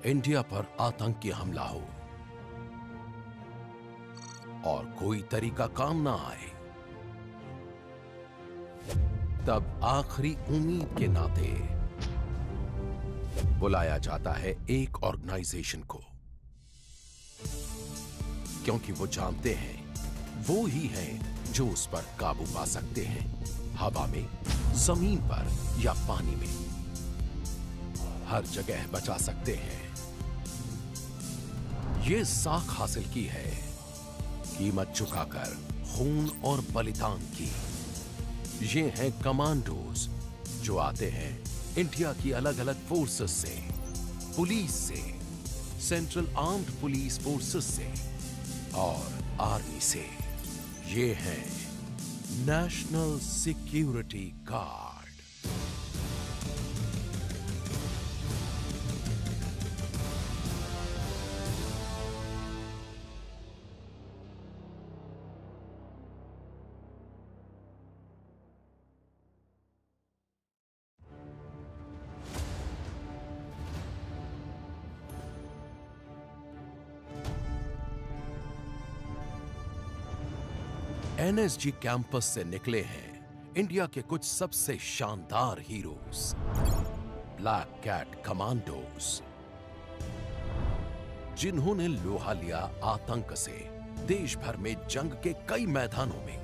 India पर आतंकी हमला हो और कोई तरीका काम ना आए, तब आखिरी उम्मीद के नाते बुलाया जाता है एक ऑर्गेनाइजेशन को, क्योंकि वो जानते हैं वो ही हैं जो उस पर काबू पा सकते हैं, हवा में, जमीन पर या पानी में, हर जगह बचा सकते हैं। ये साख हासिल की है कीमत चुकाकर, खून और बलिदान की। ये हैं कमांडोज जो आते हैं इंडिया की अलग अलग फोर्सेस से, पुलिस से, सेंट्रल आर्म्ड पुलिस फोर्सेस से और आर्मी से। ये हैं national security guard. NSG campus से निकले हैं इंडिया के कुछ सबसे शानदार हीरोज, ब्लैक कैट कमांडोज, जिन्होंने लोहा लिया आतंक से देश भर में जंग के कई मैदानों में।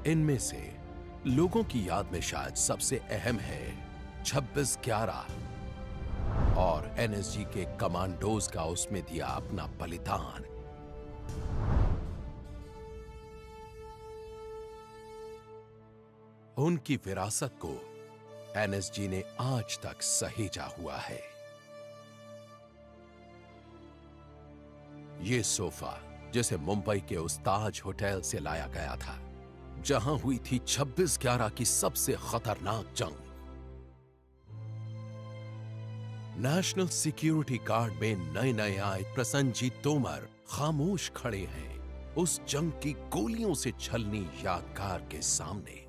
इनमें से लोगों की याद में शायद सबसे अहम है 26/11 और एनएसजी के कमांडोज का उसमें दिया अपना बलिदान। उनकी विरासत को एनएसजी ने आज तक सहेजा हुआ है। ये सोफा जिसे मुंबई के उस ताज होटल से लाया गया था जहां हुई थी 26/11 की सबसे खतरनाक जंग। नेशनल सिक्योरिटी गार्ड में नए नए आए प्रसन्नजीत तोमर खामोश खड़े हैं उस जंग की गोलियों से छलनी यादगार के सामने।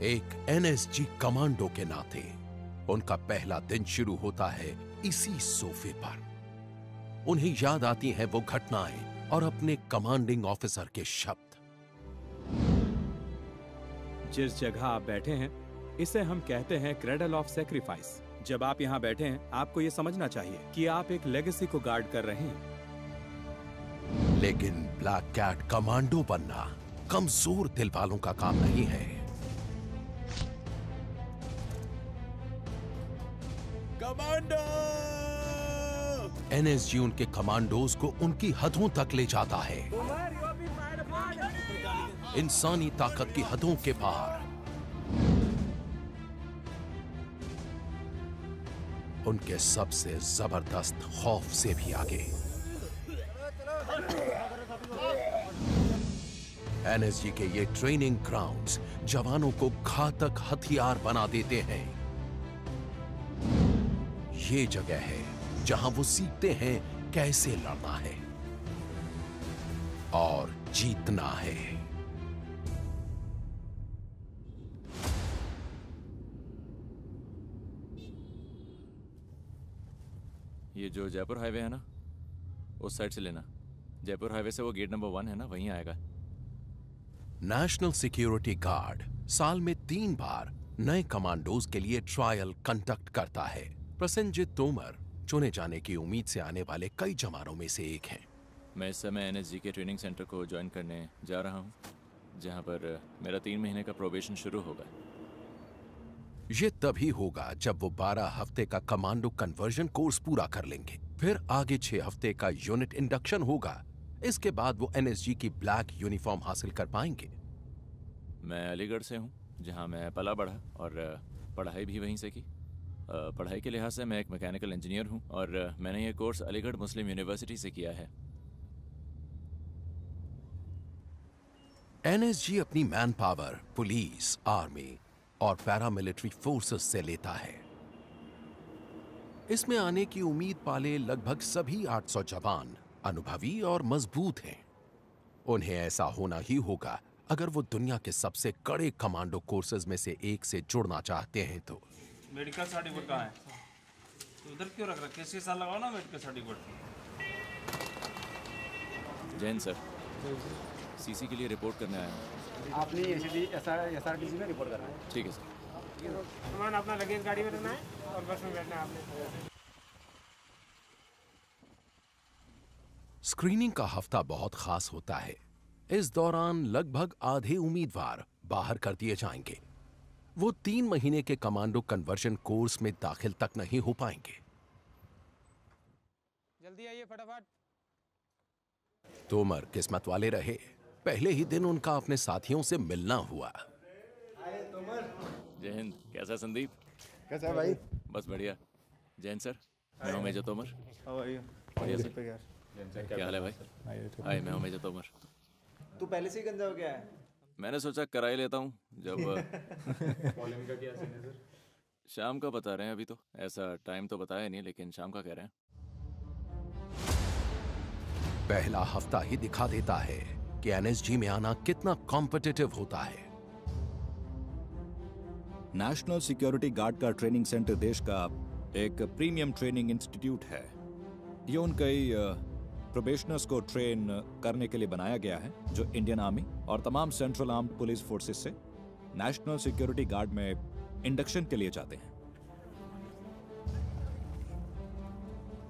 एक एनएसजी कमांडो के नाते उनका पहला दिन शुरू होता है इसी सोफे पर। उन्हें याद आती हैं वो घटनाएं और अपने कमांडिंग ऑफिसर के शब्द। जिस जगह आप बैठे हैं इसे हम कहते हैं क्रेडल ऑफ सैक्रिफाइस। जब आप यहाँ बैठे हैं आपको ये समझना चाहिए कि आप एक लेगेसी को गार्ड कर रहे हैं। लेकिन ब्लैक कैट कमांडो बनना कमजोर दिल वालों का काम नहीं है। कमांडो! एनएसजी उनके कमांडोज को उनकी हदों तक ले जाता है, इंसानी ताकत की हदों के पार। उनके सबसे जबरदस्त खौफ से भी आगे। एनएसजी के ये ट्रेनिंग ग्राउंड्स जवानों को घातक हथियार बना देते हैं। ये जगह है जहां वो सीखते हैं कैसे लड़ना है और जीतना है। ये जो जयपुर हाईवे है ना, उस साइड से लेना। जयपुर हाईवे से वो गेट नंबर 1 है ना, वहीं आएगा। नेशनल सिक्योरिटी गार्ड साल में 3 बार नए कमांडोज के लिए ट्रायल कंडक्ट करता है। प्रसन्नजीत तोमर चुने जाने की उम्मीद से आने वाले कई जवानों में से एक हैं। मैं इस समय एनएसजी के ट्रेनिंग सेंटर को ज्वाइन करने जा रहा हूँ, जहाँ पर मेरा 3 महीने का प्रोबेशन शुरू होगा। ये तभी होगा जब वो 12 हफ्ते का कमांडो कन्वर्जन कोर्स पूरा कर लेंगे। फिर आगे 6 हफ्ते का यूनिट इंडक्शन होगा। इसके बाद वो एनएसजी की ब्लैक यूनिफॉर्म हासिल कर पाएंगे। मैं अलीगढ़ से हूँ, जहाँ मैं पला बढ़ा और पढ़ाई भी वहीं से की। पढ़ाई के लिहाज से मैं एक मैकेनिकल इंजीनियर हूँ और मैंने ये कोर्स अलीगढ़ मुस्लिम यूनिवर्सिटी से किया है। एनएसजी अपनी मैन पावर पुलिस, आर्मी और पैरामिलिट्री फोर्सेस से लेता है। इसमें आने की उम्मीद पाले लगभग सभी 800 जवान अनुभवी और मजबूत हैं। उन्हें ऐसा होना ही होगा अगर वो दुनिया के सबसे कड़े कमांडो कोर्सेज में से एक से जुड़ना चाहते हैं तो। मेडिकल सर्टिफिकेट कहाँ है? तो उधर क्यों रख रहा है? किसी साल लगाओ ना medical certificate. Jain sir, CC के लिए रिपोर्ट करने आया हूँ। आपने एसआरटीसी में रिपोर्ट करना है। ठीक है सर। सामान अपना लगेज गाड़ी में रखना है और बस में बैठना है आपने। स्क्रीनिंग का हफ्ता बहुत खास होता है। इस दौरान लगभग आधे उम्मीदवार बाहर कर दिए जाएंगे। वो 3 महीने के कमांडो कन्वर्जन कोर्स में दाखिल तक नहीं हो पाएंगे। जल्दी आइए फटाफट। तोमर किस्मत वाले रहे, पहले ही दिन उनका अपने साथियों से मिलना हुआ। जय हिंद। कैसा संदीप? कैसा है भाई? बस बढ़िया। जैन सर, मैं हूं मेजर तोमर। बढ़िया सर। क्या हाल है भाई? हाय, मैं हूं मेजर तोमर। तू पहले से ही गंजा हो गया है? मैंने सोचा करा ही लेता हूं जब कॉलिंग का क्या सीन है सर? शाम का बता रहे हैं। अभी तो ऐसा टाइम तो बताया नहीं, लेकिन शाम का कह रहे हैं। पहला हफ्ता ही दिखा देता है कि एनएसजी में आना कितना कॉम्पिटिटिव होता है। नेशनल सिक्योरिटी गार्ड का ट्रेनिंग सेंटर देश का एक प्रीमियम ट्रेनिंग इंस्टीट्यूट है। ये उन कई प्रोबेशनर्स को ट्रेन करने के लिए बनाया गया है जो इंडियन आर्मी और तमाम सेंट्रल आर्म्ड पुलिस फोर्सेस से नेशनल सिक्योरिटी गार्ड में इंडक्शन के लिए जाते हैं।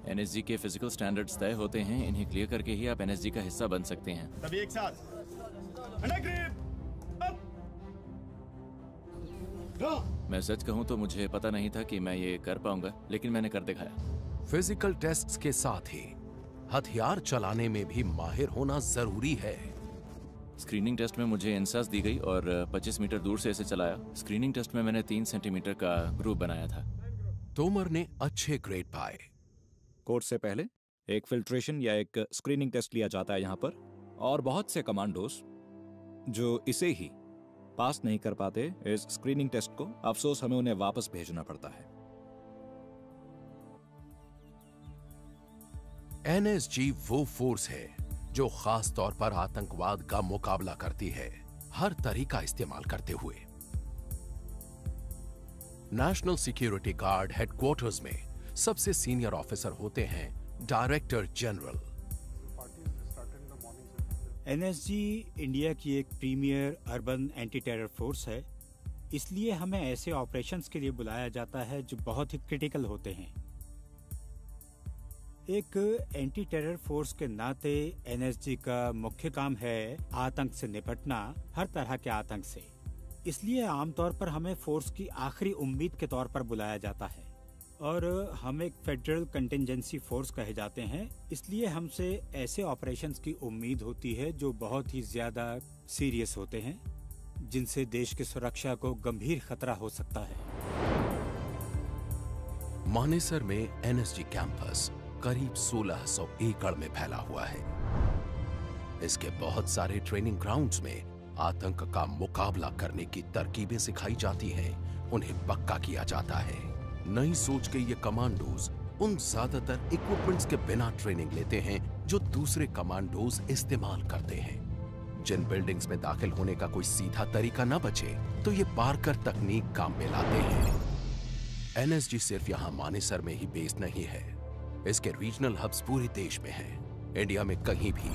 एनएसजी के फिजिकल स्टैंडर्ड्स तय होते हैं। इन्हें क्लियर करके ही आप एनएसजी का हिस्सा बन सकते हैं। सभी एक साथ। मैं सच कहूं तो मुझे पता नहीं था कि मैं ये कर पाऊंगा, लेकिन मैंने कर दिखाया। फिजिकल टेस्ट्स के साथ ही हथियार चलाने में भी माहिर होना जरूरी है। स्क्रीनिंग टेस्ट में मुझे इंसास दी गई और 25 मीटर दूर से इसे चलाया। स्क्रीनिंग टेस्ट में मैंने 3 सेंटीमीटर का ग्रुप बनाया था। तोमर ने अच्छे ग्रेड पाए। कोर्स से पहले एक फिल्ट्रेशन या एक स्क्रीनिंग टेस्ट लिया जाता है यहाँ पर, और बहुत से कमांडोस जो इसे ही पास नहीं कर पाते इस स्क्रीनिंग टेस्ट को, अफसोस हमें उन्हें वापस भेजना पड़ता है। एनएसजी वो फोर्स है जो खास तौर पर आतंकवाद का मुकाबला करती है, हर तरीका इस्तेमाल करते हुए। नेशनल सिक्योरिटी गार्ड हेडक्वार्टर्स में सबसे सीनियर ऑफिसर होते हैं डायरेक्टर जनरल। एनएसजी इंडिया की एक premier urban anti terror force है, इसलिए हमें ऐसे ऑपरेशंस के लिए बुलाया जाता है जो बहुत ही क्रिटिकल होते हैं। एक एंटी टेरर फोर्स के नाते एनएसजी का मुख्य काम है आतंक से निपटना, हर तरह के आतंक से। इसलिए आमतौर पर हमें फोर्स की आखिरी उम्मीद के तौर पर बुलाया जाता है, और हम एक फेडरल कंटिजेंसी फोर्स कहे जाते हैं। इसलिए हमसे ऐसे ऑपरेशंस की उम्मीद होती है जो बहुत ही ज्यादा सीरियस होते हैं, जिनसे देश की सुरक्षा को गंभीर खतरा हो सकता है। मानेसर में एनएसजी कैंपस करीब 1600 एकड़ में फैला हुआ है। इसके बहुत सारे ट्रेनिंग ग्राउंड्स में आतंक का मुकाबला करने की तरकीबें सिखाई जाती हैं, उन्हें पक्का किया जाता है। नई सोच के ये कमांडोज उन ज्यादातर इक्विपमेंट्स के बिना ट्रेनिंग लेते हैं जो दूसरे कमांडोज इस्तेमाल करते हैं। जिन बिल्डिंग्स में दाखिल होने का कोई सीधा तरीका न बचे तो ये पार्कर तकनीक काम में लाते हैं। एनएसजी सिर्फ यहाँ मानेसर में ही बेस्ड नहीं है, इसके रीजनल हब्स पूरे देश में हैं। इंडिया में कहीं भी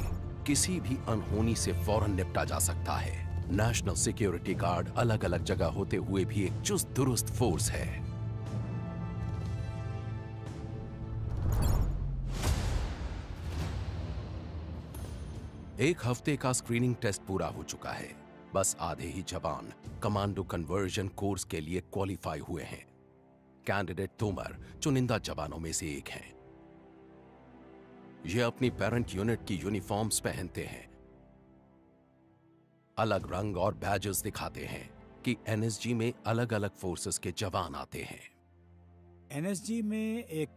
किसी भी अनहोनी से फौरन निपटा जा सकता है। नेशनल सिक्योरिटी गार्ड अलग अलग जगह होते हुए भी एक चुस्त दुरुस्त फोर्स है। एक हफ्ते का स्क्रीनिंग टेस्ट पूरा हो चुका है। बस आधे ही जवान कमांडो कन्वर्जन कोर्स के लिए क्वालिफाई हुए हैं। कैंडिडेट तोमर चुनिंदा जवानों में से एक हैं। ये अपनी पेरेंट यूनिट की यूनिफॉर्म्स पहनते हैं, अलग रंग और बैजेस दिखाते हैं कि एनएसजी में अलग अलग फोर्सेस के जवान आते हैं। एनएसजी में एक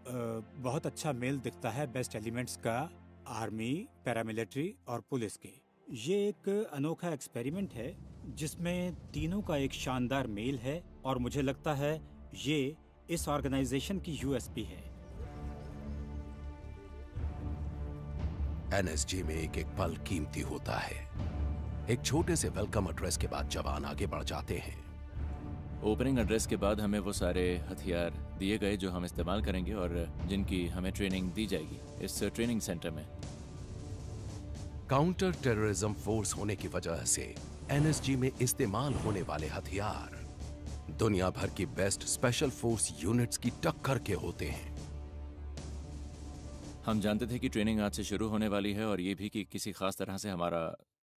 बहुत अच्छा मेल दिखता है बेस्ट एलिमेंट्स का, आर्मी, पैरामिलिट्री और पुलिस के। ये एक अनोखा एक्सपेरिमेंट है जिसमें तीनों का एक शानदार मेल है, और मुझे लगता है ये इस ऑर्गेनाइजेशन की यूएसपी है। एनएसजी में एक एक पल कीमती होता है। एक छोटे से वेलकम एड्रेस के बाद जवान आगे बढ़ जाते हैं। ओपनिंग एड्रेस के बाद हमें वो सारे हथियार दिए गए जो हम इस्तेमाल करेंगे और जिनकी हमें ट्रेनिंग दी जाएगी इस ट्रेनिंग सेंटर में। काउंटर टेररिज्म फोर्स होने की वजह से एनएसजी में इस्तेमाल होने वाले हथियार दुनिया भर की बेस्ट स्पेशल फोर्स यूनिट्स की टक्कर के होते हैं। हम जानते थे कि ट्रेनिंग आज से शुरू होने वाली है और ये भी कि किसी खास तरह से हमारा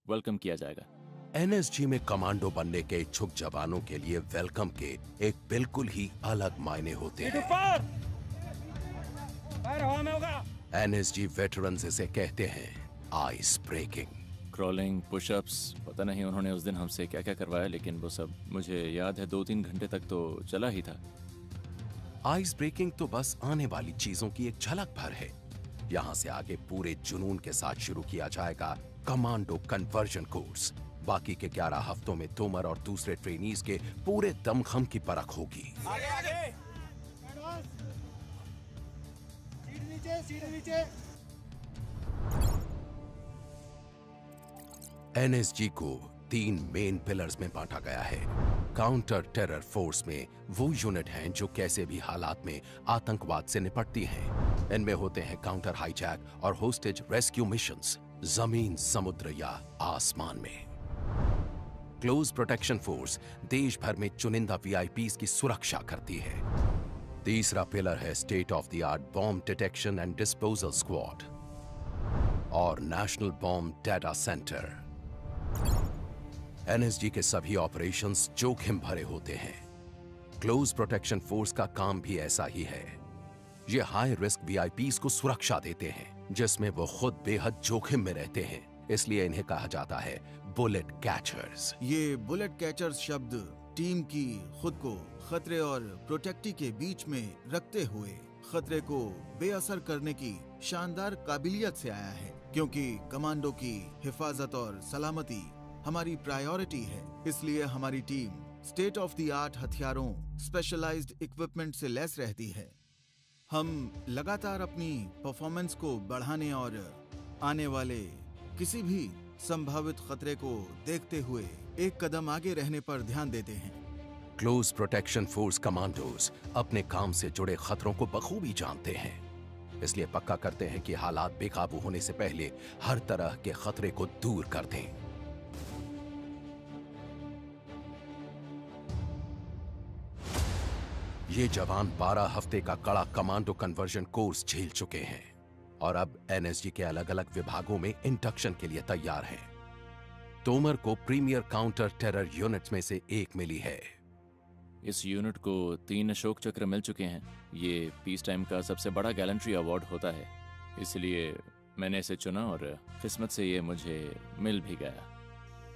वेलकम किया जाएगा। एनएसजी में कमांडो बनने के इच्छुक जवानों के लिए वेलकम के एक बिल्कुल ही अलग मायने होते हैं। एनएसजी वेटरन्स इसे कहते हैं आइस ब्रेकिंग। क्रॉलिंग, पुशअप्स, पता नहीं उन्होंने उस दिन हमसे क्या क्या करवाया, लेकिन वो सब मुझे याद है 2-3 घंटे तक तो चला ही था। आइस ब्रेकिंग तो बस आने वाली चीजों की एक झलक भर है। यहाँ से आगे पूरे जुनून के साथ शुरू किया जाएगा कमांडो कन्वर्जन कोर्स। बाकी के 11 हफ्तों में तोमर और दूसरे ट्रेनीज के पूरे दमखम की परख होगी। आगे आगे। सीट नीचे। एनएसजी को 3 मेन पिलर्स में बांटा गया है। काउंटर टेरर फोर्स में वो यूनिट हैं जो कैसे भी हालात में आतंकवाद से निपटती हैं। इनमें होते हैं काउंटर हाईजैक और होस्टेज रेस्क्यू मिशंस, जमीन, समुद्र या आसमान में। क्लोज प्रोटेक्शन फोर्स देश भर में चुनिंदा वीआईपीज की सुरक्षा करती है। तीसरा पिलर है state of the art bomb detection and disposal squad और national bomb data center. NSG के सभी ऑपरेशंस जोखिम भरे होते हैं। क्लोज प्रोटेक्शन फोर्स का काम भी ऐसा ही है। ये हाई रिस्क वीआईपीज को सुरक्षा देते हैं जिसमें वो खुद बेहद जोखिम में रहते हैं, इसलिए इन्हें कहा जाता है बुलेट कैचर्स। ये बुलेट कैचर्स शब्द टीम की खुद को खतरे और प्रोटेक्टी के बीच में रखते हुए खतरे को बेअसर करने की शानदार काबिलियत से आया है, क्योंकि कमांडो की हिफाजत और सलामती हमारी प्रायोरिटी है। इसलिए हमारी team state of the art हथियारों, स्पेशलाइज्ड इक्विपमेंट से लैस रहती है। हम लगातार अपनी परफॉर्मेंस को बढ़ाने और आने वाले किसी भी संभावित खतरे को देखते हुए एक कदम आगे रहने पर ध्यान देते हैं। क्लोज प्रोटेक्शन फोर्स कमांडोज अपने काम से जुड़े खतरों को बखूबी जानते हैं, इसलिए पक्का करते हैं कि हालात बेकाबू होने से पहले हर तरह के खतरे को दूर कर दें। ये जवान 12 हफ्ते का कड़ा कमांडो कन्वर्जन कोर्स झेल चुके हैं और अब एनएसजी के अलग अलग विभागों में इंडक्शन के लिए तैयार हैं। तोमर को प्रीमियर काउंटर टेरर यूनिट्स में से एक मिली है। इस यूनिट को 3 अशोक चक्र मिल चुके हैं। ये पीस टाइम का सबसे बड़ा गैलेंट्री अवार्ड होता है, इसलिए मैंने इसे चुना और किस्मत से ये मुझे मिल भी गया।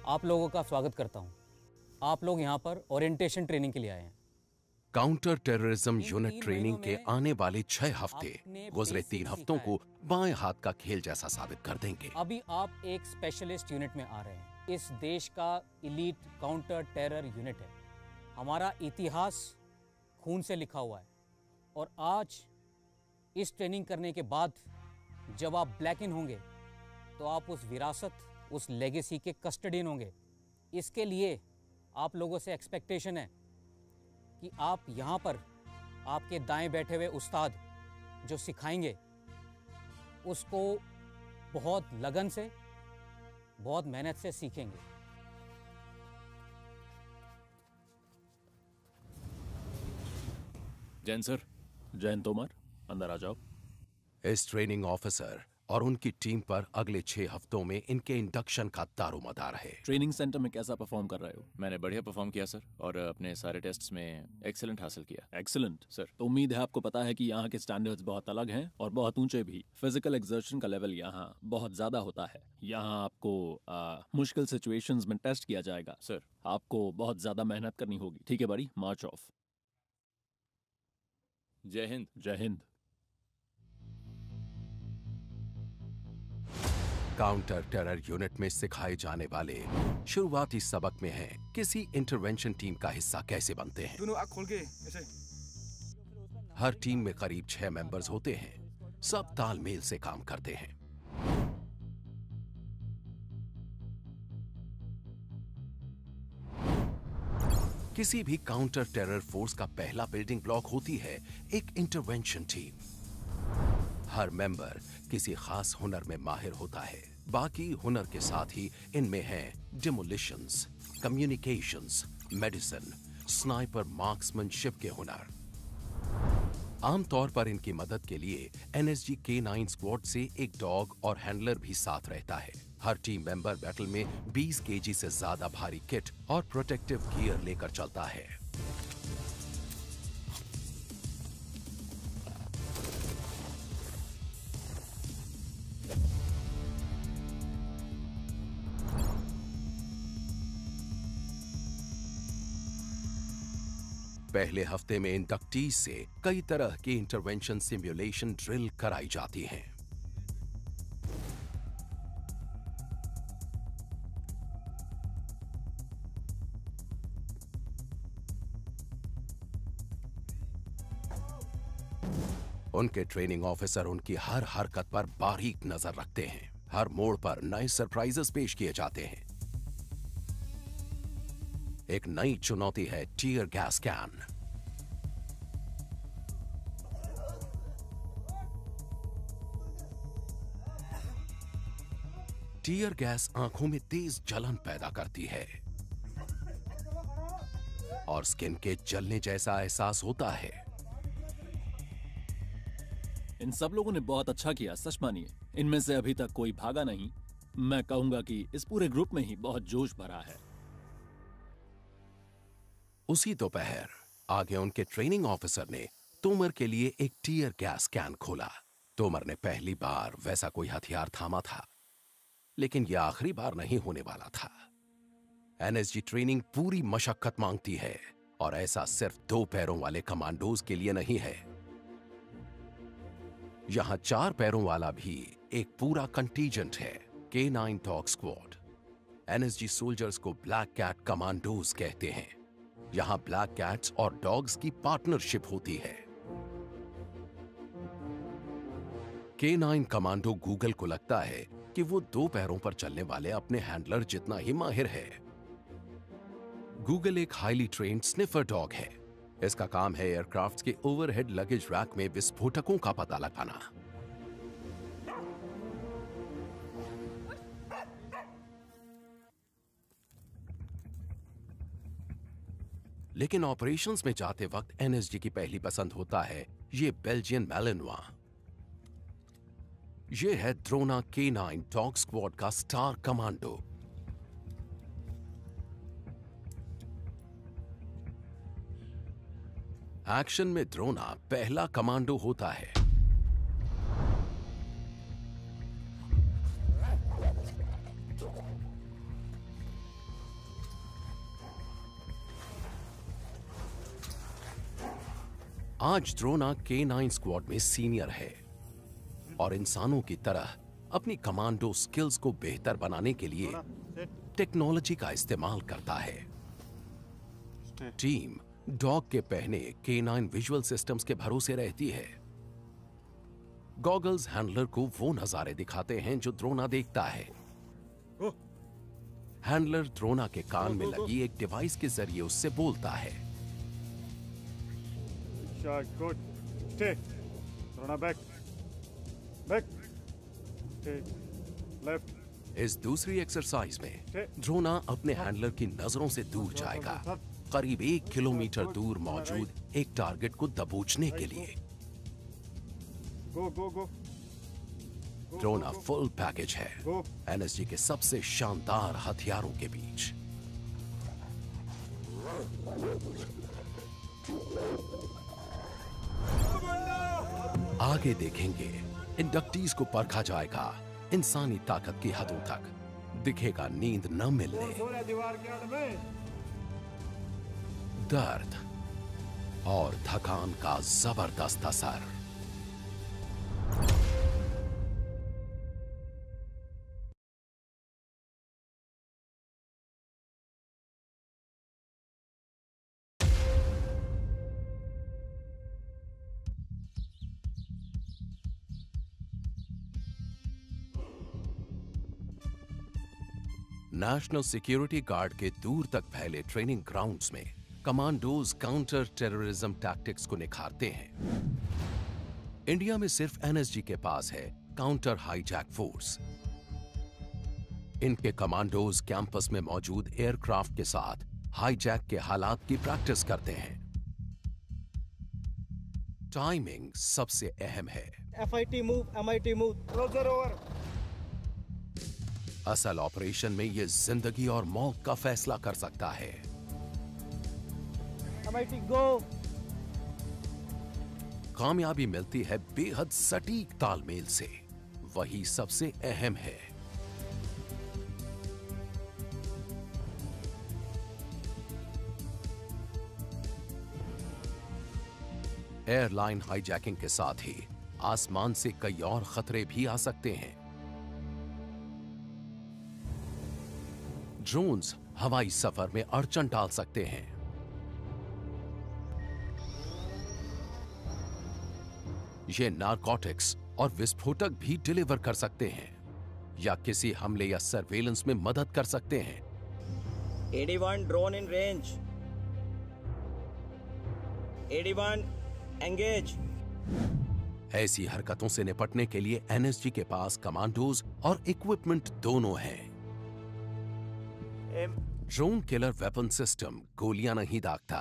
आप लोगों का स्वागत करता हूँ। आप लोग यहाँ पर ओरिएंटेशन ट्रेनिंग के लिए आए हैं। काउंटर टेररिज्म यूनिट ट्रेनिंग के आने वाले 6 हफ्ते गुजरे 3 हफ्तों को बाएं हाथ का खेल जैसा साबित कर देंगे। अभी आप एक स्पेशलिस्ट यूनिट में आ रहे हैं। इस देश का इलीट काउंटर टेरर यूनिट है। हमारा इतिहास खून से लिखा हुआ है और आज इस ट्रेनिंग करने के बाद जब आप ब्लैक इन होंगे तो आप उस विरासत, उस लेगेसी के कस्टडियन होंगे। इसके लिए आप लोगों से एक्सपेक्टेशन है कि आप यहाँ पर आपके दाएं बैठे हुए उस्ताद जो सिखाएंगे उसको बहुत लगन से, बहुत मेहनत से सीखेंगे। जैन सर। जैन तोमर, अंदर आ जाओ। इस ट्रेनिंग ऑफिसर और उनकी टीम पर अगले 6 हफ्तों में इनके इंडक्शन का दारोमदार है। ट्रेनिंग सेंटर में कैसा परफॉर्म कर रहे हो? मैंने बढ़िया परफॉर्म किया सर और अपने सारे टेस्ट्स में एक्सीलेंट हासिल किया। Excellent sir. तो उम्मीद है आपको पता है कि यहाँ के स्टैंडर्ड्स बहुत अलग हैं और बहुत ऊंचे भी। फिजिकल एक्सर्शन का लेवल यहाँ बहुत ज्यादा होता है। यहाँ आपको मुश्किल सिचुएशंस में टेस्ट किया जाएगा। सर। आपको बहुत ज्यादा मेहनत करनी होगी। ठीक है बड़ी, मार्च ऑफ। जय हिंद। जय हिंद। काउंटर टेरर यूनिट में सिखाए जाने वाले शुरुआती सबक में है किसी इंटरवेंशन टीम का हिस्सा कैसे बनते हैं। दोनों आँख खोल के ऐसे। हर टीम में करीब 6 मेंबर्स होते हैं। सब तालमेल से काम करते हैं। किसी भी काउंटर टेरर फोर्स का पहला बिल्डिंग ब्लॉक होती है एक इंटरवेंशन टीम। हर मेंबर किसी खास हुनर में माहिर होता है। बाकी हुनर के साथ ही इनमें हैं डिमोलिशंस, कम्युनिकेशंस, मेडिसिन, स्नाइपर, मार्क्समैनशिप के हुनर। आमतौर पर इनकी मदद के लिए एनएसजी K9 स्क्वाड से एक डॉग और हैंडलर भी साथ रहता है। हर टीम मेंबर बैटल में 20 केजी से ज्यादा भारी किट और प्रोटेक्टिव गियर लेकर चलता है। पहले हफ्ते में इंडक्टीज से कई तरह की इंटरवेंशन सिमुलेशन ड्रिल कराई जाती हैं। उनके ट्रेनिंग ऑफिसर उनकी हर हरकत पर बारीक नजर रखते हैं। हर मोड़ पर नए सरप्राइजेस पेश किए जाते हैं। एक नई चुनौती है tear gas can. Tear gas आंखों में तेज जलन पैदा करती है और स्किन के जलने जैसा एहसास होता है। इन सब लोगों ने बहुत अच्छा किया, सच मानिए। इनमें से अभी तक कोई भागा नहीं। मैं कहूंगा कि इस पूरे ग्रुप में ही बहुत जोश भरा है। उसी दोपहर आगे उनके ट्रेनिंग ऑफिसर ने तोमर के लिए एक टीयर गैस कैन खोला। तोमर ने पहली बार वैसा कोई हथियार थामा था, लेकिन यह आखिरी बार नहीं होने वाला था। एनएसजी ट्रेनिंग पूरी मशक्कत मांगती है और ऐसा सिर्फ 2 पैरों वाले कमांडोज के लिए नहीं है। यहां 4 पैरों वाला भी एक पूरा कंटीजेंट है, K9 dog squad. NSG soldiers को ब्लैक कैट कमांडोज कहते हैं। यहां ब्लैक कैट्स और डॉग्स की पार्टनरशिप होती है। K9 कमांडो गूगल को लगता है कि वो 2 पैरों पर चलने वाले अपने हैंडलर जितना ही माहिर है। गूगल एक हाईली ट्रेन्ड स्निफर डॉग है। इसका काम है एयरक्राफ्ट के ओवरहेड लगेज रैक में विस्फोटकों का पता लगाना। लेकिन ऑपरेशंस में जाते वक्त एनएसजी की पहली पसंद होता है ये बेल्जियन मैलिनोआ। ये है द्रोना K9 डॉग स्क्वाड का स्टार कमांडो। एक्शन में द्रोना पहला कमांडो होता है। आज द्रोना K9 स्क्वाड में सीनियर है और इंसानों की तरह अपनी कमांडो स्किल्स को बेहतर बनाने के लिए टेक्नोलॉजी का इस्तेमाल करता है। टीम डॉग के पहने K9 विजुअल सिस्टम्स के भरोसे रहती है। गॉगल्स हैंडलर को वो नजारे दिखाते हैं जो द्रोना देखता है। हैंडलर द्रोना के कान में लगी एक डिवाइस के जरिए उससे बोलता है। Good. Stay. Drona back. Back. Stay. Left. इस दूसरी एक्सरसाइज में द्रोना अपने हैंडलर की नजरों से दूर जाएगा, करीब 1 किलोमीटर दूर मौजूद एक टारगेट को दबोचने के लिए। Go. द्रोना फुल पैकेज है एनएसजी के सबसे शानदार हथियारों के बीच। आगे देखेंगे इंडक्टीज को परखा जाएगा इंसानी ताकत की हदों तक। दिखेगा नींद न मिलने, दर्द और थकान का जबरदस्त असर। नेशनल सिक्योरिटी गार्ड के दूर तक फैले ट्रेनिंग ग्राउंड्स में कमांडोज काउंटर टेररिज्म टैक्टिक्स को निखारते हैं। इंडिया में सिर्फ एनएसजी के पास है काउंटर हाईजैक फोर्स। इनके कमांडोज कैंपस में मौजूद एयरक्राफ्ट के साथ हाईजैक के हालात की प्रैक्टिस करते हैं। टाइमिंग सबसे अहम है। FIT move, MIT move, Roger over. असल ऑपरेशन में यह जिंदगी और मौत का फैसला कर सकता है। MIT गो। कामयाबी मिलती है बेहद सटीक तालमेल से, वही सबसे अहम है। एयरलाइन हाईजैकिंग के साथ ही आसमान से कई और खतरे भी आ सकते हैं। ड्रोन्स हवाई सफर में अड़चन डाल सकते हैं। ये नारकोटिक्स और विस्फोटक भी डिलीवर कर सकते हैं या किसी हमले या सर्वेलेंस में मदद कर सकते हैं। 81 ड्रोन इन रेंज। 81 एंगेज। ऐसी हरकतों से निपटने के लिए एनएसजी के पास कमांडोज और इक्विपमेंट दोनों हैं। ड्रोन किलर वेपन सिस्टम गोलियां नहीं दागता,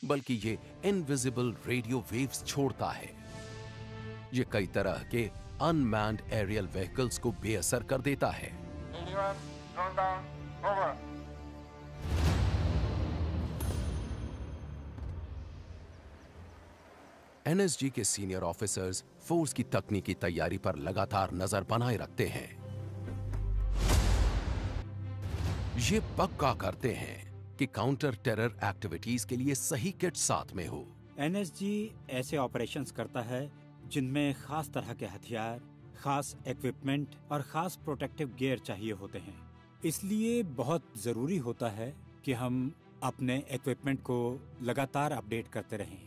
बल्कि ये इनविजिबल रेडियो वेव्स छोड़ता है। ये कई तरह के अनमैन्ड एरियल व्हीकल्स को बेअसर कर देता है। एनएसजी के सीनियर ऑफिसर्स फोर्स की तकनीकी तैयारी पर लगातार नजर बनाए रखते हैं। ये पक्का करते हैं कि काउंटर टेरर एक्टिविटीज के लिए सही किट साथ में हो। एनएसजी ऐसे ऑपरेशंस करता है जिनमें खास तरह के हथियार, खास इक्विपमेंट और खास प्रोटेक्टिव गियर चाहिए होते हैं। इसलिए बहुत जरूरी होता है कि हम अपने इक्विपमेंट को लगातार अपडेट करते रहें।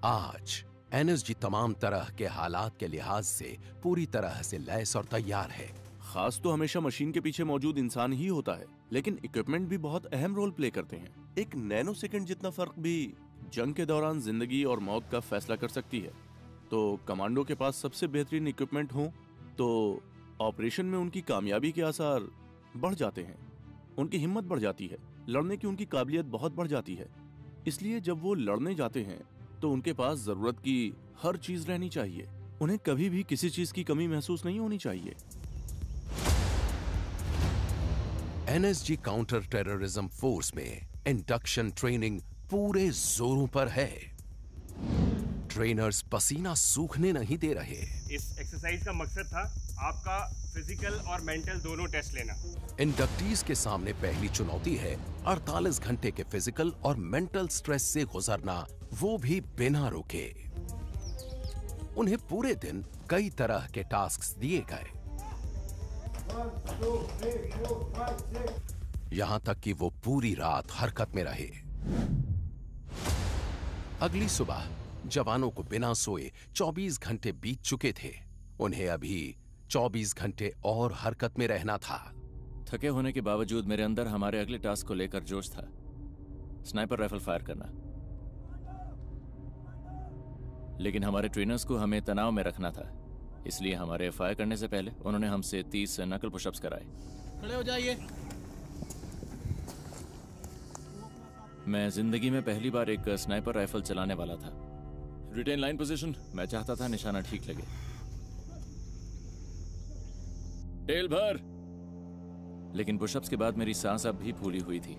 आज एनएसजी तमाम तरह के हालात के लिहाज से पूरी तरह से लैस और तैयार है। खास तो हमेशा मशीन के पीछे मौजूद इंसान ही होता है, लेकिन इक्विपमेंट भी बहुत अहम रोल प्ले करते हैं। एक नैनो सेकंड जितना फर्क भी जंग के दौरान जिंदगी और मौत का फैसला कर सकती है। तो कमांडो के पास सबसे बेहतरीन इक्विपमेंट हो तो ऑपरेशन में उनकी कामयाबी के आसार बढ़ जाते हैं, उनकी हिम्मत बढ़ जाती है, लड़ने की उनकी काबिलियत बहुत बढ़ जाती है। इसलिए जब वो लड़ने जाते हैं तो उनके पास जरूरत की हर चीज रहनी चाहिए। उन्हें कभी भी किसी चीज की कमी महसूस नहीं होनी चाहिए। एनएसजी काउंटर टेररिज्म फोर्स में इंडक्शन ट्रेनिंग पूरे जोरों पर है। ट्रेनर्स पसीना सूखने नहीं दे रहे। इस एक्सरसाइज का मकसद था आपका फिजिकल और मेंटल दोनों टेस्ट लेना। इंडक्टीज के सामने पहली चुनौती है 48 घंटे के फिजिकल और मेंटल स्ट्रेस से गुजरना, वो भी बिना रुके। उन्हें पूरे दिन कई तरह के टास्क्स दिए गए, यहां तक कि वो पूरी रात हरकत में रहे। अगली सुबह जवानों को बिना सोए 24 घंटे बीत चुके थे। उन्हें अभी 24 घंटे और हरकत में रहना था। थके होने के बावजूद मेरे अंदर हमारे अगले टास्क को लेकर जोश था, स्नाइपर राइफल फायर करना। लेकिन हमारे ट्रेनर्स को हमें तनाव में रखना था, इसलिए हमारे फायर करने से पहले उन्होंने हमसे 30 नकल पुशअप्स कराए। खड़े हो जाइए। मैं जिंदगी में पहली बार एक स्नाइपर राइफल चलाने वाला था। रिटेन लाइन पोजीशन, मैं चाहता था निशाना ठीक लगे। टेल भर। लेकिन पुशअप्स के बाद मेरी सांस अब भी फूली हुई थी।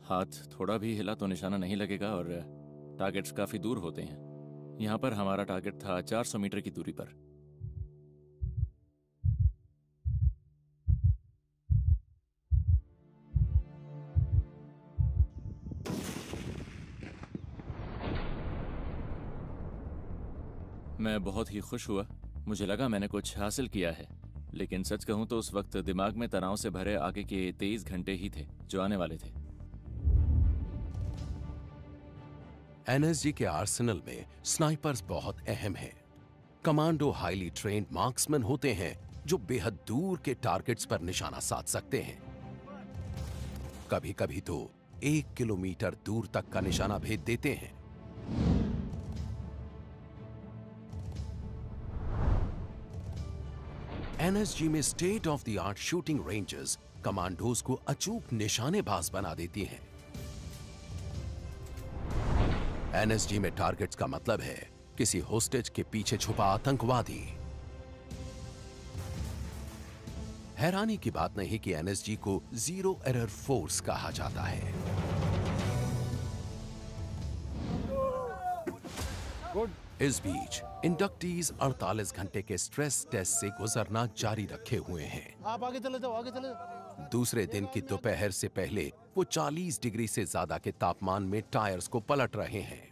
हाथ थोड़ा भी हिला तो निशाना नहीं लगेगा और टारगेट्स काफी दूर होते हैं। यहां पर हमारा टारगेट था 400 मीटर की दूरी पर। मैं बहुत ही खुश हुआ, मुझे लगा मैंने कुछ हासिल किया है। लेकिन सच कहूं तो उस वक्त दिमाग में तनाव से भरे आगे के 23 घंटे ही थे जो आने वाले थे। एनएसजी के आर्सेनल में स्नाइपर्स बहुत अहम हैं। कमांडो हाईली ट्रेन्ड मार्क्समैन होते हैं जो बेहद दूर के टारगेट्स पर निशाना साध सकते हैं। कभी कभी तो 1 किलोमीटर दूर तक का निशाना भेद देते हैं। एनएसजी में state of the art shooting ranges commandos को अचूक निशानेबाज बना देती हैं। एनएसजी में टारगेट्स का मतलब है किसी होस्टेज के पीछे छुपा आतंकवादी। हैरानी की बात नहीं कि एनएसजी को जीरो एरर फोर्स कहा जाता है। इस बीच इंडक्टीज 48 घंटे के स्ट्रेस टेस्ट से गुजरना जारी रखे हुए हैं। आप आगे चले जाओ, आगे चले जाओ। दूसरे दिन की दोपहर से पहले वो 40 डिग्री से ज्यादा के तापमान में टायर्स को पलट रहे हैं।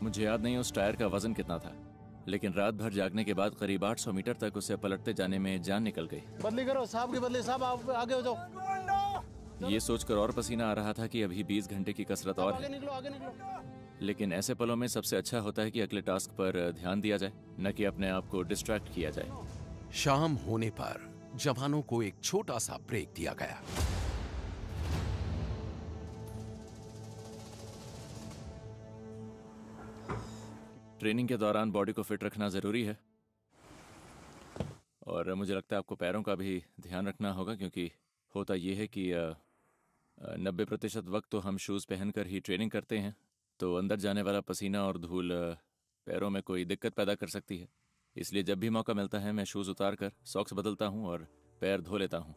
मुझे याद नहीं उस टायर का वजन कितना था, लेकिन रात भर जागने के बाद करीब 800 मीटर तक उसे पलटते जाने में जान निकल गई। बदली करो, साहब की बदली, साहब आप आगे हो जाओ। ये सोचकर और पसीना आ रहा था कि अभी 20 घंटे की कसरत और आगे है। निकलो, आगे निकलो। लेकिन ऐसे पलों में सबसे अच्छा होता है कि अगले टास्क पर ध्यान दिया जाए, न कि अपने आप को डिस्ट्रैक्ट किया जाए। शाम होने पर जवानों को एक छोटा सा ब्रेक दिया गया। ट्रेनिंग के दौरान बॉडी को फिट रखना जरूरी है, और मुझे लगता है आपको पैरों का भी ध्यान रखना होगा, क्योंकि होता यह है कि 90% वक्त तो हम शूज़ पहनकर ही ट्रेनिंग करते हैं, तो अंदर जाने वाला पसीना और धूल पैरों में कोई दिक्कत पैदा कर सकती है। इसलिए जब भी मौका मिलता है मैं शूज़ उतार कर सॉक्स बदलता हूँ और पैर धो लेता हूँ।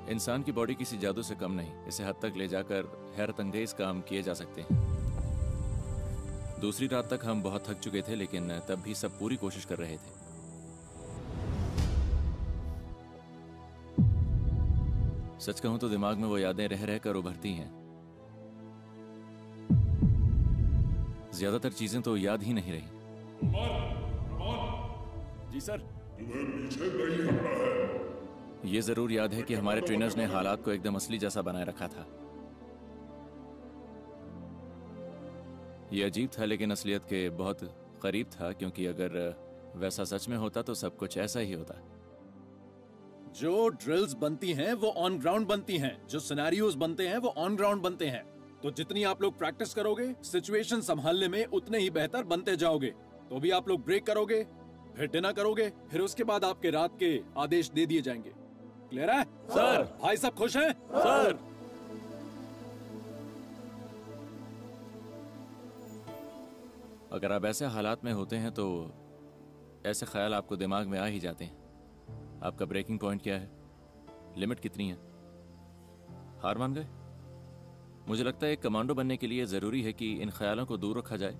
इंसान की बॉडी किसी जादू से कम नहीं, इसे हद तक ले जाकर हैरत अंगेज काम किए जा सकते हैं। दूसरी रात तक हम बहुत थक चुके थे, लेकिन तब भी सब पूरी कोशिश कर रहे थे। सच कहूं तो दिमाग में वो यादें रह रहकर उभरती हैं। ज्यादातर चीजें तो याद ही नहीं रही। जी सर। तुम्हें पीछे नहीं हटना है। ये जरूर याद है कि हमारे ट्रेनर्स ने हालात को एकदम असली जैसा बनाए रखा था। ये अजीब था, लेकिन असलियत के बहुत करीब था, क्योंकि अगर वैसा सच में होता तो सब कुछ ऐसा ही होता। जो ड्रिल्स बनती हैं वो ऑन ग्राउंड बनती हैं, जो सिनेरियोज बनते हैं वो ऑन ग्राउंड बनते हैं। तो जितनी आप लोग प्रैक्टिस करोगे, सिचुएशन संभालने में उतने ही बेहतर बनते जाओगे। तो भी आप लोग ब्रेक करोगे, फिर डिनर करोगे, फिर उसके बाद आपके रात के आदेश दे दिए जाएंगे। क्लियर है सर? भाई सब खुश हैं सर? अगर आप ऐसे हालात में होते हैं तो ऐसे ख्याल आपको दिमाग में आ ही जाते हैं। आपका ब्रेकिंग पॉइंट क्या है, लिमिट कितनी है, हार मान गए? मुझे लगता है एक कमांडो बनने के लिए जरूरी है कि इन ख्यालों को दूर रखा जाए,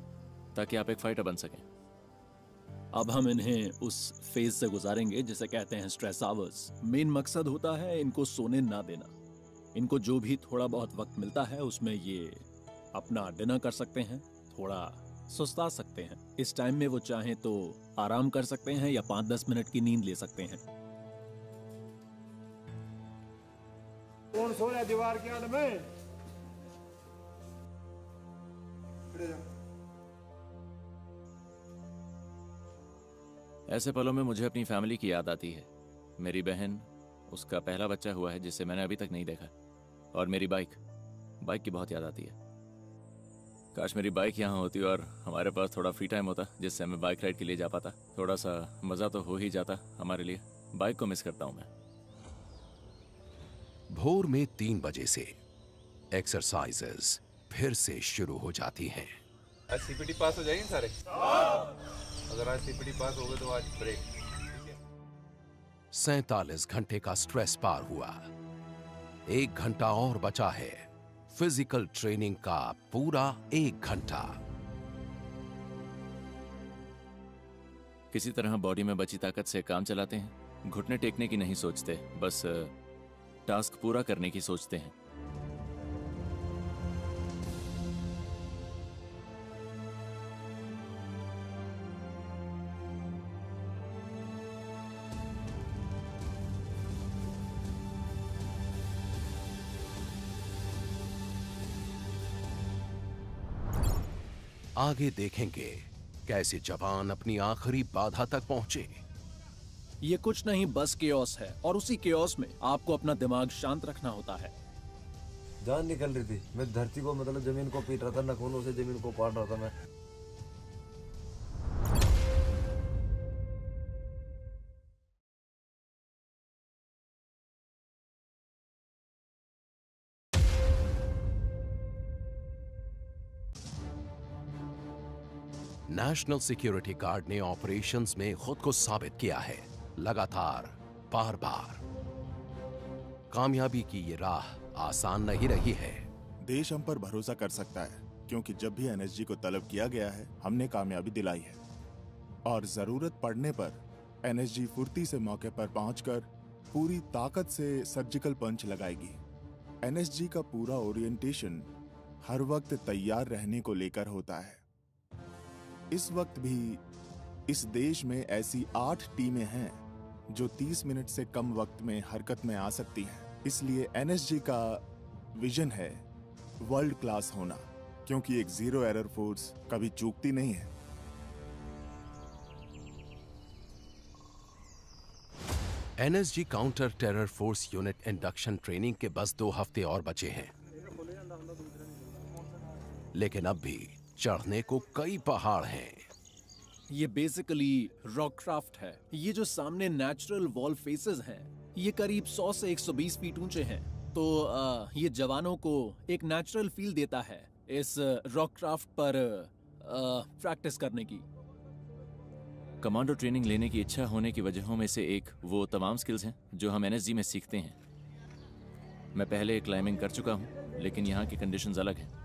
ताकि आप एक फाइटर बन सकें। अब हम इन्हें उस फेज से गुजारेंगे जिसे कहते हैं स्ट्रेस आवर्स। मेन मकसद होता है इनको सोने ना देना। इनको जो भी थोड़ा बहुत वक्त मिलता है उसमें ये अपना डिनर कर सकते हैं, थोड़ा सुस्ता सकते हैं। इस टाइम में वो चाहें तो आराम कर सकते हैं या 5-10 मिनट की नींद ले सकते हैं। कौन सो रहा है दीवार के आड़ में? ऐसे पलों में मुझे अपनी फैमिली की याद आती है। मेरी बहन, उसका पहला बच्चा हुआ है जिसे मैंने अभी तक नहीं देखा, और मेरी बाइक की बहुत याद आती है। काश मेरी बाइक यहाँ होती और हमारे पास थोड़ा फ्री टाइम होता जिससे मैं बाइक राइड के लिए जा पाता। थोड़ा सा मजा तो हो ही जाता हमारे लिए। बाइक को मिस करता हूँ मैं। भोर में 3 बजे से एक्सरसाइजेस फिर से शुरू हो जाती हैं। आज सीपीटी पास हो जाएंगे सारे? अगर आज सीपीटी पास हो गए तो आज ब्रेक। 47 घंटे का स्ट्रेस पार हुआ। 1 घंटा और बचा है। फिजिकल ट्रेनिंग का पूरा 1 घंटा। किसी तरह बॉडी में बची ताकत से काम चलाते हैं। घुटने टेकने की नहीं सोचते, बस टास्क पूरा करने की सोचते हैं। आगे देखेंगे कैसे जवान अपनी आखिरी बाधा तक पहुंचे। ये कुछ नहीं बस केओस है, और उसी केओस में आपको अपना दिमाग शांत रखना होता है। जान निकल रही थी, मैं धरती को मतलब जमीन को पीट रहा था, नखूनों से जमीन को पाट रहा था मैं। नेशनल सिक्योरिटी गार्ड ने ऑपरेशंस में खुद को साबित किया है, लगातार बार बार। कामयाबी की ये राह आसान नहीं रही है। देश हम पर भरोसा कर सकता है, क्योंकि जब भी एनएसजी को तलब किया गया है हमने कामयाबी दिलाई है, और जरूरत पड़ने पर एनएसजी फुर्ती से मौके पर पहुंचकर पूरी ताकत से सर्जिकल पंच लगाएगी। एनएसजी का पूरा ओरिएंटेशन हर वक्त तैयार रहने को लेकर होता है। इस वक्त भी इस देश में ऐसी 8 टीमें हैं जो 30 मिनट से कम वक्त में हरकत में आ सकती हैं। इसलिए एनएसजी का विजन है वर्ल्ड क्लास होना, क्योंकि एक जीरो एरर फोर्स कभी चूकती नहीं है। NSG counter terror force unit induction training के बस 2 हफ्ते और बचे हैं, लेकिन अब भी चढ़ने को कई पहाड़ हैं। ये बेसिकली रॉक क्राफ्ट है। ये जो सामने नेचुरल वॉल फेसेस हैं, ये करीब 100 से 120 फीट ऊंचे हैं। तो ये जवानों को एक नेचुरल फील देता है इस रॉक क्राफ्ट पर प्रैक्टिस करने की। कमांडो ट्रेनिंग लेने की इच्छा होने की वजहों में से एक वो तमाम स्किल्स हैं जो हम एनएसजी में सीखते हैं। मैं पहले क्लाइंबिंग कर चुका हूं, लेकिन यहाँ की कंडीशंस अलग हैं।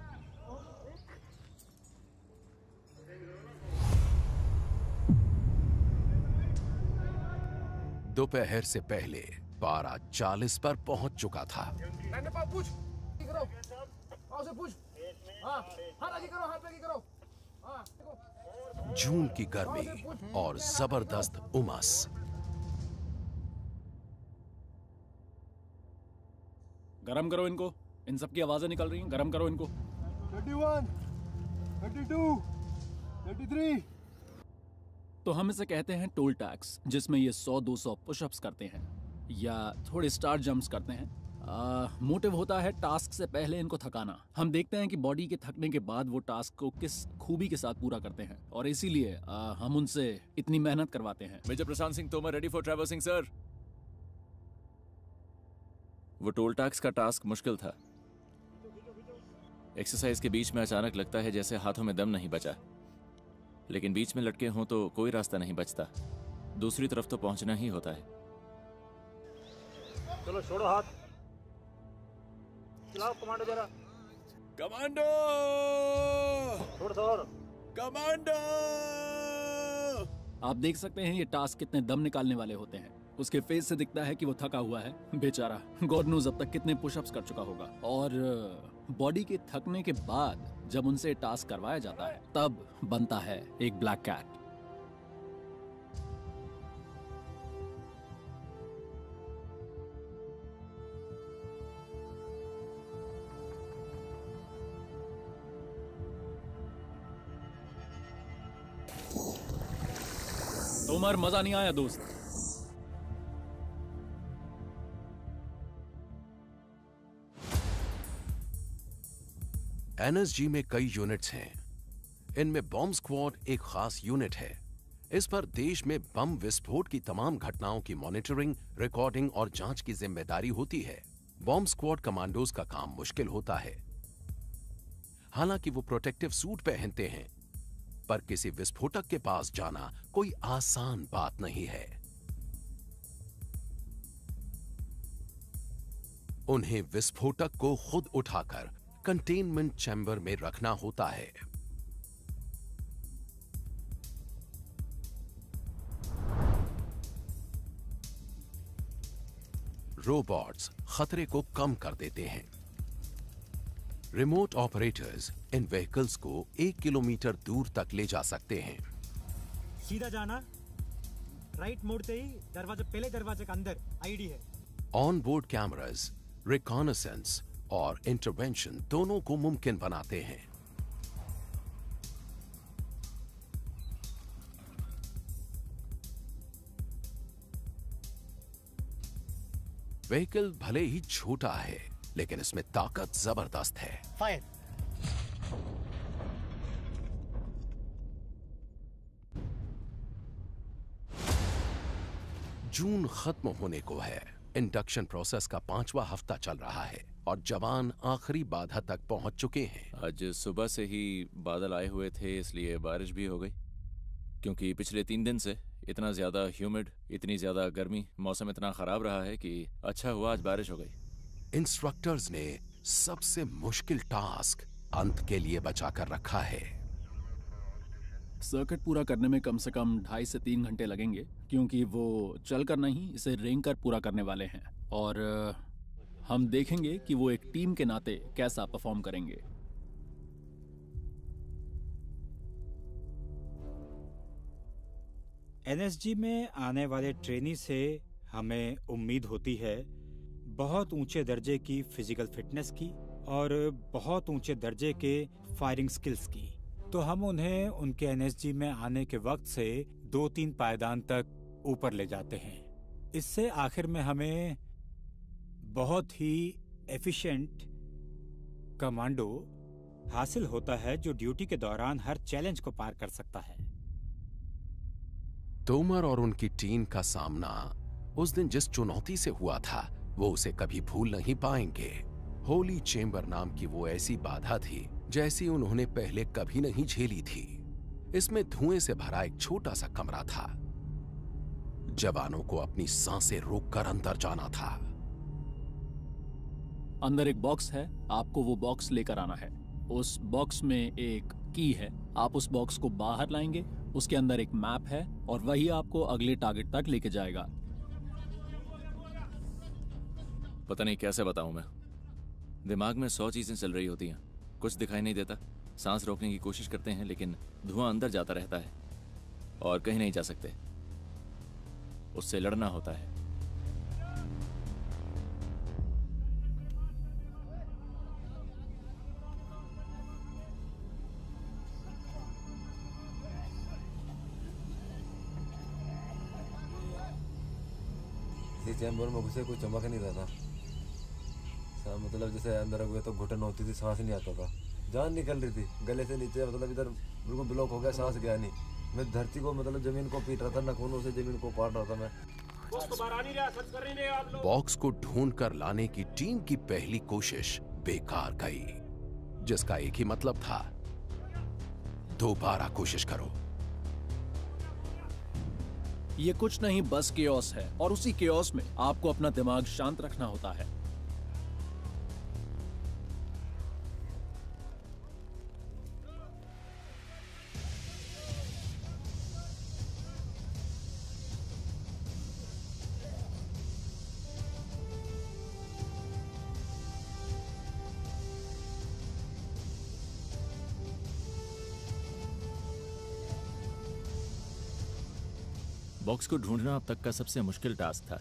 दोपहर से पहले पारा 40 पर पहुंच चुका था। जून की गर्मी और जबरदस्त उमस। गरम करो इनको, इन सब की आवाजें निकल रही हैं, गरम करो इनको। 31, 32, 33। तो हम इसे कहते हैं टोल टैक्स, जिसमें ये 100-200 पुशअप्स करते हैं या थोड़े स्टार जंप्स करते हैं। मोटिव होता है टास्क से पहले इनको थकाना। हम देखते हैं कि बॉडी के थकने के बाद वो टास्क को किस खूबी के साथ पूरा करते हैं, और इसीलिए हम उनसे इतनी मेहनत करवाते हैं। Major Prashant Singh Tomar, ready for traversing sir. वो टोल टैक्स का टास्क मुश्किल था। एक्सरसाइज के बीच में अचानक लगता है जैसे हाथों में दम नहीं बचा, लेकिन बीच में लटके हों तो कोई रास्ता नहीं बचता, दूसरी तरफ तो पहुंचना ही होता है। चलो छोड़ो हाथ, चलाओ कमांडो जरा। कमांडो, छोड़ कमांडो। आप देख सकते हैं ये टास्क कितने दम निकालने वाले होते हैं। उसके फेस से दिखता है कि वो थका हुआ है बेचारा। गॉड नोज अब तक कितने पुशअप्स कर चुका होगा। और बॉडी के थकने के बाद जब उनसे टास्क करवाया जाता है तब बनता है एक ब्लैक कैट। तोमर, मजा नहीं आया दोस्त। एनएसजी में कई यूनिट्स हैं। इनमें बॉम्ब स्क्वाड एक खास यूनिट है। इस पर देश में बम विस्फोट की तमाम घटनाओं की मॉनिटरिंग, रिकॉर्डिंग और जांच की जिम्मेदारी होती है। बॉम्ब स्क्वाड कमांडोज का काम मुश्किल होता है। हालांकि वो प्रोटेक्टिव सूट पहनते हैं, पर किसी विस्फोटक के पास जाना कोई आसान बात नहीं है। उन्हें विस्फोटक को खुद उठाकर कंटेनमेंट चैम्बर में रखना होता है। रोबोट्स खतरे को कम कर देते हैं। रिमोट ऑपरेटर्स इन व्हीकल्स को 1 किलोमीटर दूर तक ले जा सकते हैं। सीधा जाना, राइट मोड़ते ही पहले दरवाजे के अंदर आईडी है। ऑन बोर्ड कैमरास रिकॉनेसेंस और इंटरवेंशन दोनों को मुमकिन बनाते हैं। व्हीकल भले ही छोटा है, लेकिन इसमें ताकत जबरदस्त है। फायर। जून खत्म होने को है। इंडक्शन प्रोसेस का 5वां हफ्ता चल रहा है और जवान आखिरी बाधा तक पहुंच चुके हैं। आज सुबह से ही बादल आए हुए थे, इसलिए बारिश भी हो गई। क्योंकि पिछले 3 दिन से इतना ज्यादा ह्यूमिड, इतनी ज्यादा गर्मी, मौसम इतना खराब रहा है कि अच्छा हुआ आज बारिश हो गई। इंस्ट्रक्टर्स ने सबसे मुश्किल टास्क अंत के लिए बचा कर रखा है। सर्किट पूरा करने में कम से कम 2.5 से 3 घंटे लगेंगे, क्योंकि वो चल कर नहीं, इसे रेंग कर पूरा करने वाले हैं। और हम देखेंगे कि वो एक टीम के नाते कैसा परफॉर्म करेंगे। एनएसजी में आने वाले ट्रेनी से हमें उम्मीद होती है बहुत ऊंचे दर्जे की फिजिकल फिटनेस की और बहुत ऊंचे दर्जे के फायरिंग स्किल्स की। तो हम उन्हें उनके एनएसजी में आने के वक्त से 2-3 पायदान तक ऊपर ले जाते हैं। इससे आखिर में हमें बहुत ही एफिशिएंट कमांडो हासिल होता है, जो ड्यूटी के दौरान हर चैलेंज को पार कर सकता है। तोमर और उनकी टीम का सामना उस दिन जिस चुनौती से हुआ था, वो उसे कभी भूल नहीं पाएंगे। होली चेंबर नाम की वो ऐसी बाधा थी जैसी उन्होंने पहले कभी नहीं झेली थी। इसमें धुएं से भरा एक छोटा सा कमरा था। जवानों को अपनी सांसें रोककर अंदर जाना था। अंदर एक बॉक्स है, आपको वो बॉक्स लेकर आना है। उस बॉक्स में एक की है, आप उस बॉक्स को बाहर लाएंगे। उसके अंदर एक मैप है और वही आपको अगले टारगेट तक लेके जाएगा। पता नहीं कैसे बताऊं मैं, दिमाग में 100 चीजें चल रही होती हैं, कुछ दिखाई नहीं देता। सांस रोकने की कोशिश करते हैं लेकिन धुआं अंदर जाता रहता है और कहीं नहीं जा सकते। उससे लड़ना होता है। इस चैम्बर में घुसे कोई चमक नहीं रहा था। मतलब जैसे अंदर हुए तो घुटन होती थी, सांस नहीं आता था, जान निकल रही थी गले से नीचे। मतलब इधर बिल्कुल ब्लॉक हो गया, सांस गया नहीं। मैं धरती को मतलब जमीन को पीट रहा था, नखूनों से जमीन को काट रहा था मैं। बॉक्स को ढूंढ कर लाने की टीम की पहली कोशिश बेकार गई, जिसका एक ही मतलब था, दोबारा कोशिश करो। ये कुछ नहीं, बस केओस है और उसी केओस में आपको अपना दिमाग शांत रखना होता है। बॉक्स को ढूंढना अब तक का सबसे मुश्किल टास्क था।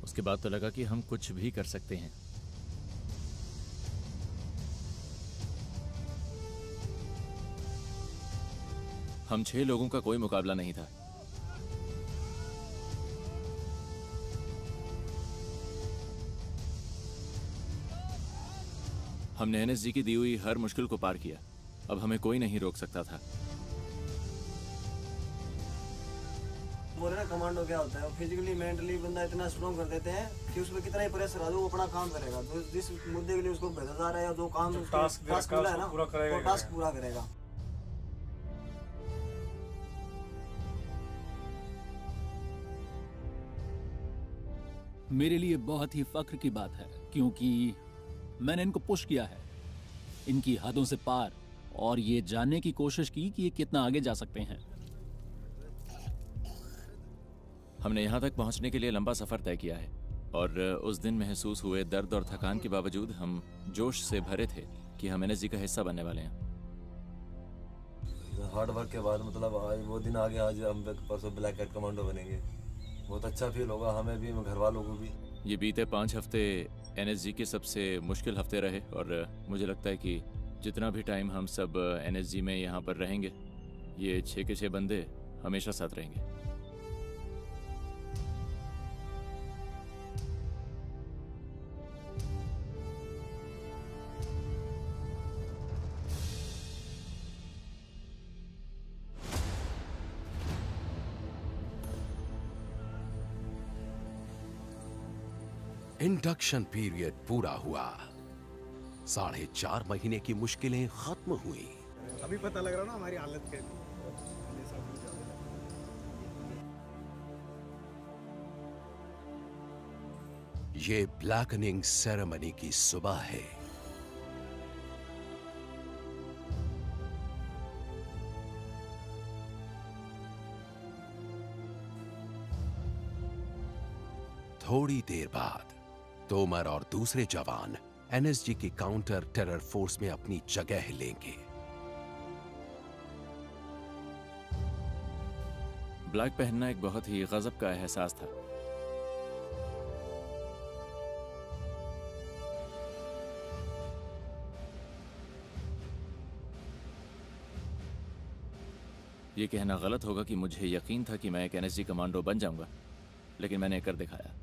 उसके बाद तो लगा कि हम कुछ भी कर सकते हैं। हम 6 लोगों का कोई मुकाबला नहीं था। हमने एनएसजी की दी हुई हर मुश्किल को पार किया। अब हमें कोई नहीं रोक सकता था। बोले ना कमांडो क्या होता है, फिजिकली मेंटली बंदा इतना स्ट्रॉन्ग कर देते हैं कि उसमें कितना ही प्रेशर आ जाए वो अपना काम करेगा। तो जिस मुद्दे के लिए उसको भेजा जा रहा है, जो काम टास्क मिला है ना, वो टास्क पूरा करेगा। मेरे लिए बहुत ही फख्र की बात है, क्योंकि मैंने इनको पुश किया है इनकी हदों से पार और ये जानने की कोशिश की कि ये कितना आगे जा सकते हैं। हमने यहाँ तक पहुँचने के लिए लंबा सफर तय किया है और उस दिन महसूस हुए दर्द और थकान के बावजूद हम जोश से भरे थे कि हम एनएसजी का हिस्सा बनने वाले हैं। हार्ड वर्क के बाद मतलब आज वो दिन आ गया। आज हम परसों ब्लैक कैट कमांडो बनेंगे। बहुत अच्छा फील होगा हमें भी, घर वालों को भी। ये बीते 5 हफ्ते एनएसजी के सबसे मुश्किल हफ्ते रहे और मुझे लगता है कि जितना भी टाइम हम सब एनएसजी में यहाँ पर रहेंगे, ये 6 के 6 बंदे हमेशा साथ रहेंगे। इंडक्शन पीरियड पूरा हुआ। 4.5 महीने की मुश्किलें खत्म हुई। अभी पता लग रहा ना हमारी हालत कैसी। ये ब्लैकनिंग सेरेमनी की सुबह है। थोड़ी देर बाद तोमर और दूसरे जवान एनएसजी की काउंटर टेरर फोर्स में अपनी जगह लेंगे। ब्लैक पहनना एक बहुत ही गजब का एहसास था। ये कहना गलत होगा कि मुझे यकीन था कि मैं एक एनएसजी कमांडो बन जाऊंगा, लेकिन मैंने कर दिखाया।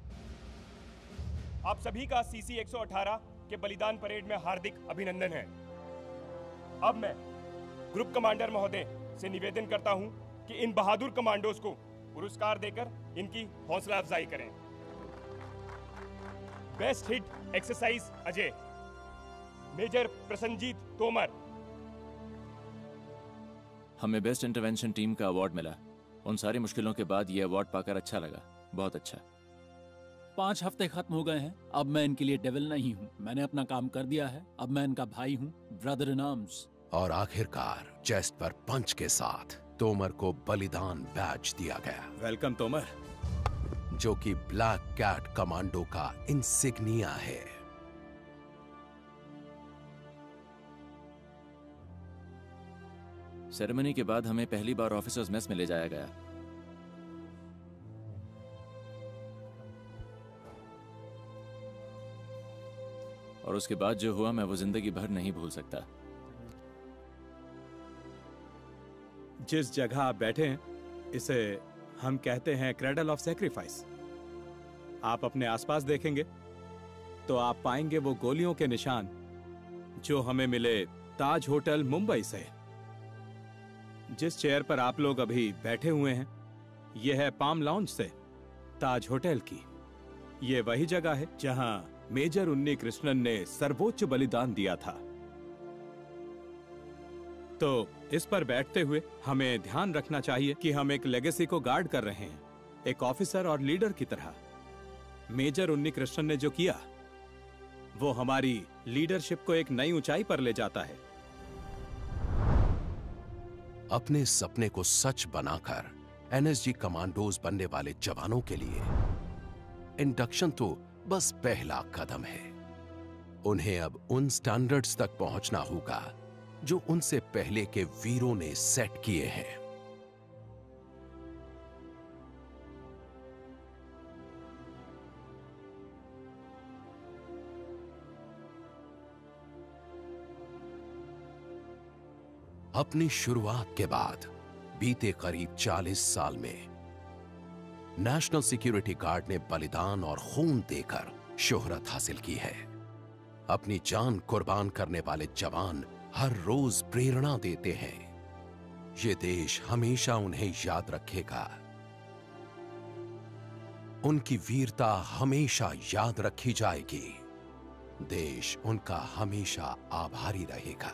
आप सभी का सीसी 118 के बलिदान परेड में हार्दिक अभिनंदन है। अब मैं ग्रुप कमांडर महोदय से निवेदन करता हूं कि इन बहादुर कमांडोज को पुरस्कार देकर इनकी हौसला अफजाई करें। Best hit exercise Ajay, major Prasanjit Tomar. हमें बेस्ट इंटरवेंशन टीम का अवार्ड मिला। उन सारी मुश्किलों के बाद ये अवार्ड पाकर अच्छा लगा, बहुत अच्छा। 5 हफ्ते खत्म हो गए हैं। अब मैं इनके लिए डेविल नहीं हूँ। मैंने अपना काम कर दिया है। अब मैं इनका भाई हूँ, ब्रदर इन आर्म्स। और आखिरकार चेस्ट पर पंच के साथ तोमर को बलिदान बैज दिया गया। वेलकम तोमर, जो कि ब्लैक कैट कमांडो का इंसिग्निया है। सेरेमनी के बाद हमें पहली बार ऑफिसर्स मेस में ले जाया गया। और उसके बाद जो हुआ मैं वो जिंदगी भर नहीं भूल सकता। जिस जगह आप बैठे हैं इसे हम कहते हैं क्रेडल ऑफ सैक्रिफाइस। आप अपने आसपास देखेंगे तो आप पाएंगे वो गोलियों के निशान जो हमें मिले ताज होटल मुंबई से। जिस चेयर पर आप लोग अभी बैठे हुए हैं यह है पाम लाउंज से ताज होटल की। यह वही जगह है जहां मेजर उन्नी कृष्णन ने सर्वोच्च बलिदान दिया था। तो इस पर बैठते हुए हमें ध्यान रखना चाहिए कि हम एक लेगेसी को गार्ड कर रहे हैं, एक ऑफिसर और लीडर की तरह। मेजर उन्नी कृष्णन ने जो किया वो हमारी लीडरशिप को एक नई ऊंचाई पर ले जाता है। अपने सपने को सच बनाकर एनएसजी कमांडोज बनने वाले जवानों के लिए इंडक्शन तो बस पहला कदम है। उन्हें अब उन स्टैंडर्ड्स तक पहुंचना होगा जो उनसे पहले के वीरों ने सेट किए हैं। अपनी शुरुआत के बाद बीते करीब 40 साल में नेशनल सिक्योरिटी गार्ड ने बलिदान और खून देकर शोहरत हासिल की है। अपनी जान कुर्बान करने वाले जवान हर रोज प्रेरणा देते हैं। ये देश हमेशा उन्हें याद रखेगा। उनकी वीरता हमेशा याद रखी जाएगी। देश उनका हमेशा आभारी रहेगा।